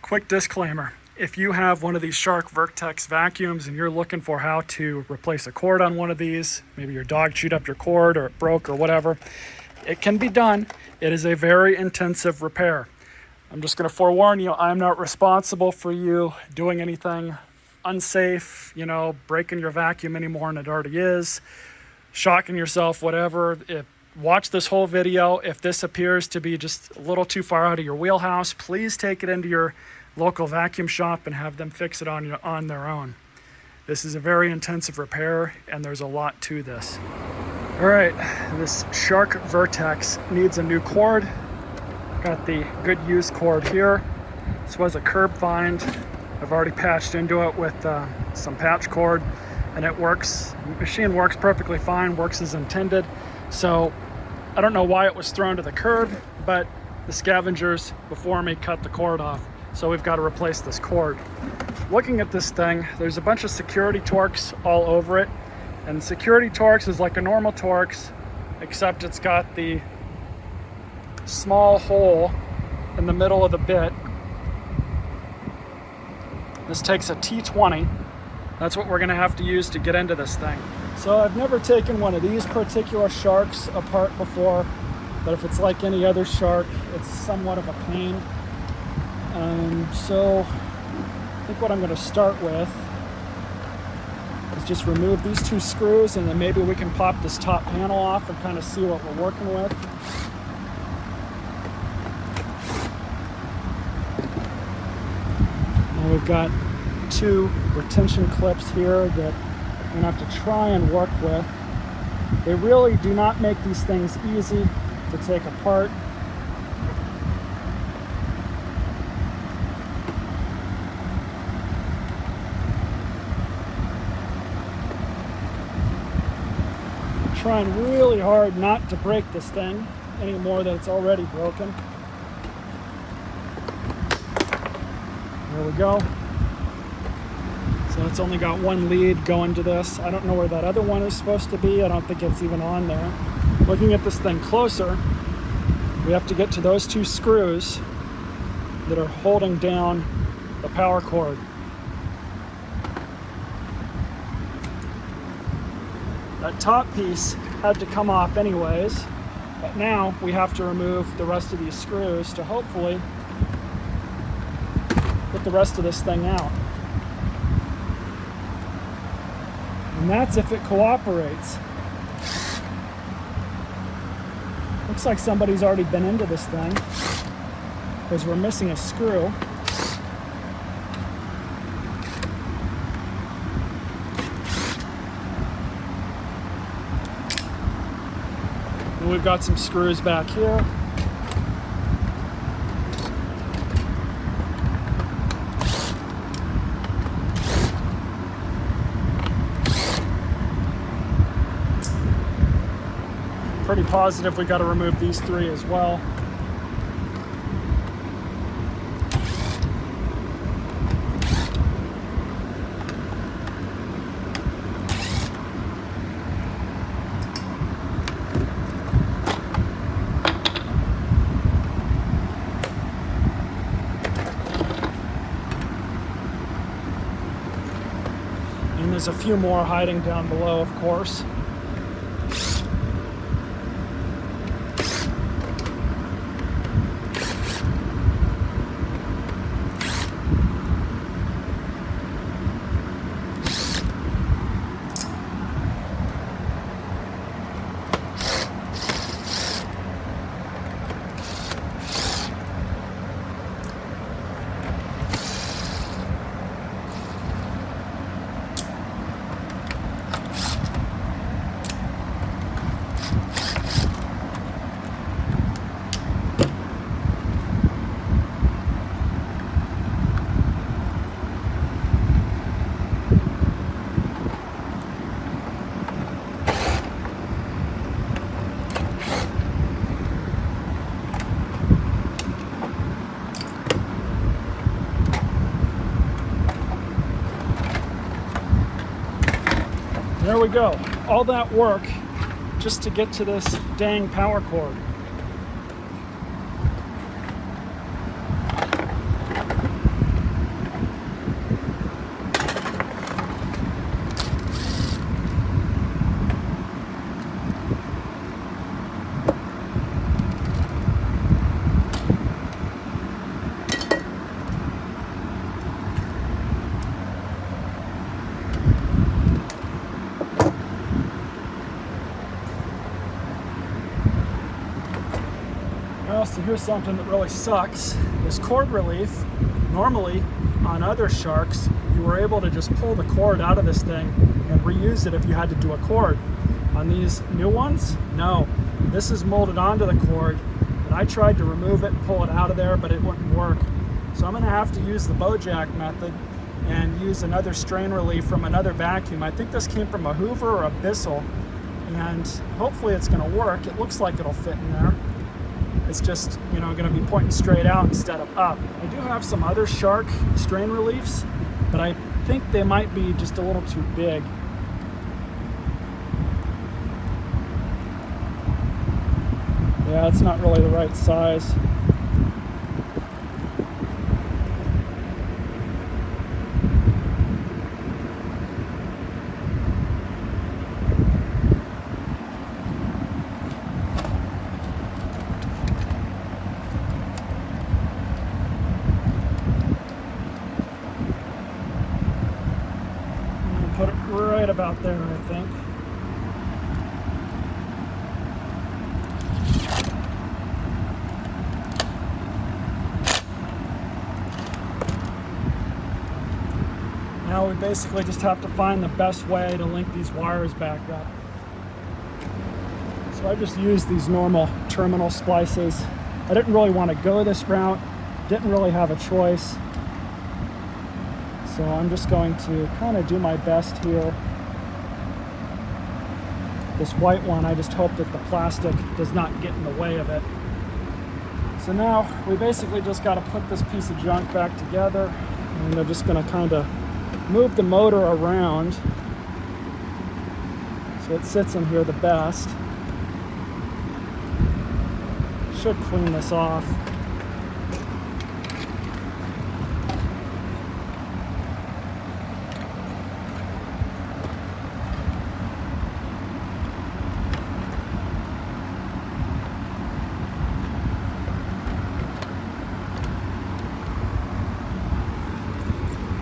Quick disclaimer. If you have one of these Shark Vertex vacuums and you're looking for how to replace a cord on one of these, maybe your dog chewed up your cord or it broke or whatever, it can be done. It is a very intensive repair. I'm just going to forewarn you, I'm not responsible for you doing anything unsafe, breaking your vacuum any more than it already is, shocking yourself, whatever. Watch this whole video. If this appears to be just a little too far out of your wheelhouse, please take it into your local vacuum shop and have them fix it on their own. This is a very intensive repair and there's a lot to this. All right, this Shark Vertex needs a new cord. Got the good used cord here. This was a curb find. I've already patched into it with some patch cord and it works. The machine works perfectly fine, works as intended. So I don't know why it was thrown to the curb, but the scavengers before me cut the cord off. So we've got to replace this cord. Looking at this thing, there's a bunch of security Torx all over it. And security Torx is like a normal Torx, except it's got the small hole in the middle of the bit. This takes a T20. That's what we're gonna have to use to get into this thing. So I've never taken one of these particular Sharks apart before, but if it's like any other Shark, it's somewhat of a pain. So I think what I'm gonna start with is just remove these two screws and then maybe we can pop this top panel off and kind of see what we're working with. Now we've got two retention clips here that I'm gonna have to try and work with. They really do not make these things easy to take apart. I'm trying really hard not to break this thing any more than it's already broken. There we go. So it's only got one lead going to this. I don't know where that other one is supposed to be. I don't think it's even on there. Looking at this thing closer, we have to get to those two screws that are holding down the power cord. That top piece had to come off anyways, but now we have to remove the rest of these screws to hopefully get the rest of this thing out. And that's if it cooperates. Looks like somebody's already been into this thing because we're missing a screw. And we've got some screws back here. Pretty positive we got to remove these three as well. And there's a few more hiding down below, of course. There we go. All that work just to get to this dang power cord. so here's something that really sucks. This cord relief, normally on other sharks, you were able to just pull the cord out of this thing and reuse it if you had to do a cord. On these new ones, no. This is molded onto the cord, and I tried to remove it and pull it out of there, but it wouldn't work. So I'm gonna have to use the Bojack method and use another strain relief from another vacuum. I think this came from a Hoover or a Bissell, and hopefully it's gonna work. It looks like it'll fit in there. It's just, you know, gonna be pointing straight out instead of up. I do have some other shark strain reliefs, but I think they might be just a little too big. Yeah, it's not really the right size. Put it right about there, I think. Now we basically just have to find the best way to link these wires back up. So I just used these normal terminal splices. I didn't really want to go this route, didn't really have a choice. So I'm just going to kind of do my best here. This white one, I just hope that the plastic does not get in the way of it. So now we basically just got to put this piece of junk back together, and I'm just going to kind of move the motor around so it sits in here the best. Should clean this off.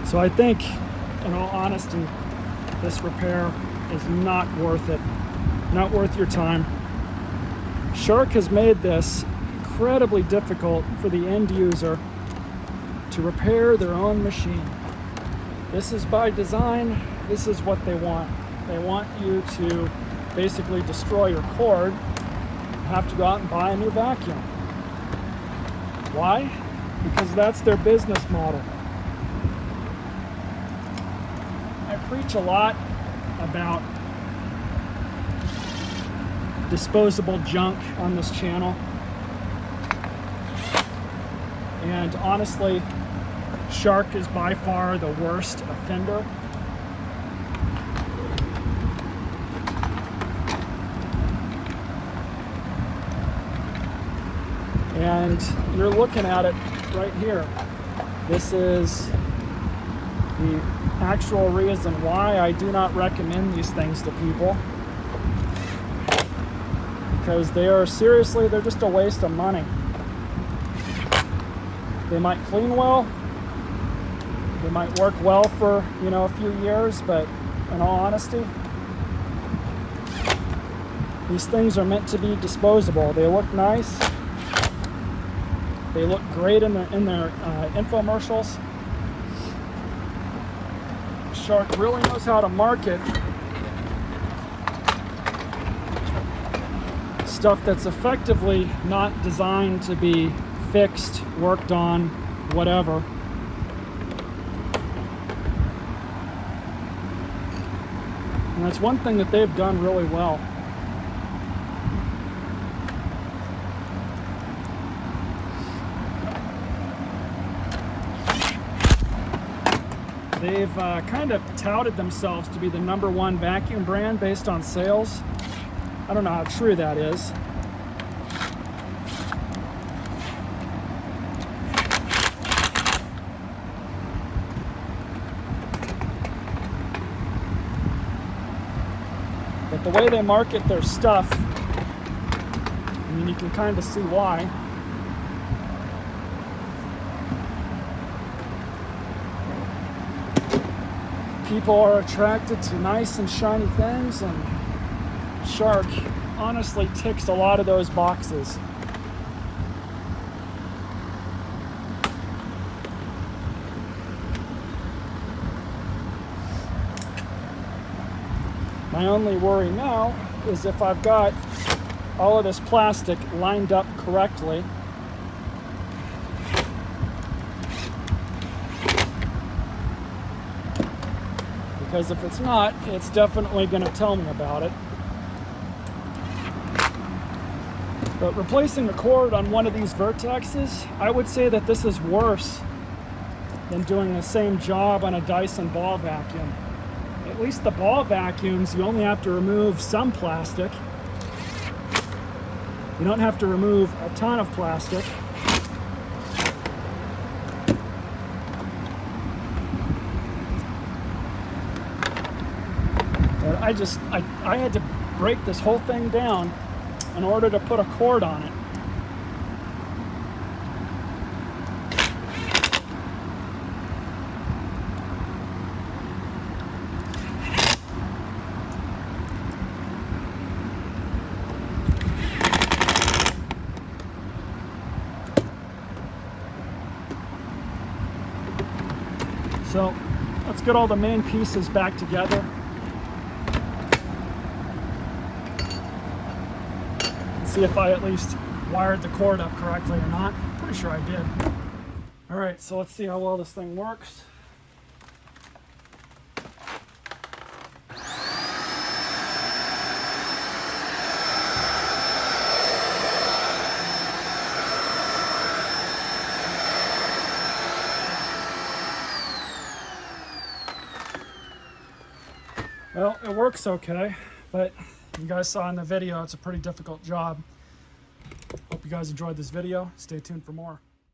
So I think, in all honesty, this repair is not worth it. Not worth your time. Shark has made this incredibly difficult for the end user to repair their own machine. This is by design. This is what they want. They want you to basically destroy your cord and have to go out and buy a new vacuum. Why? Because that's their business model. I preach a lot about disposable junk on this channel, and honestly, Shark is by far the worst offender. And you're looking at it right here. This is the actual reason why I do not recommend these things to people, because they are seriously, they're just a waste of money. They might clean well, they might work well for, you know, a few years, but in all honesty, these things are meant to be disposable. They look nice, they look great in their infomercials. Shark really knows how to market stuff that's effectively not designed to be fixed, worked on, whatever. And that's one thing that they've done really well. They've kind of touted themselves to be the #1 vacuum brand based on sales. I don't know how true that is. But the way they market their stuff, I mean, you can kind of see why. People are attracted to nice and shiny things, and Shark honestly ticks a lot of those boxes. My only worry now is if I've got all of this plastic lined up correctly. Because if it's not, it's definitely going to tell me about it. But replacing a cord on one of these Vertexes, I would say that this is worse than doing the same job on a Dyson ball vacuum. At least the ball vacuums, you only have to remove some plastic. You don't have to remove a ton of plastic. But I had to break this whole thing down in order to put a cord on it. So let's get all the main pieces back together. And see if I at least wired the cord up correctly or not. Pretty sure I did. All right, so let's see how well this thing works. Well, it works okay, but you guys saw in the video, it's a pretty difficult job. Hope you guys enjoyed this video. Stay tuned for more.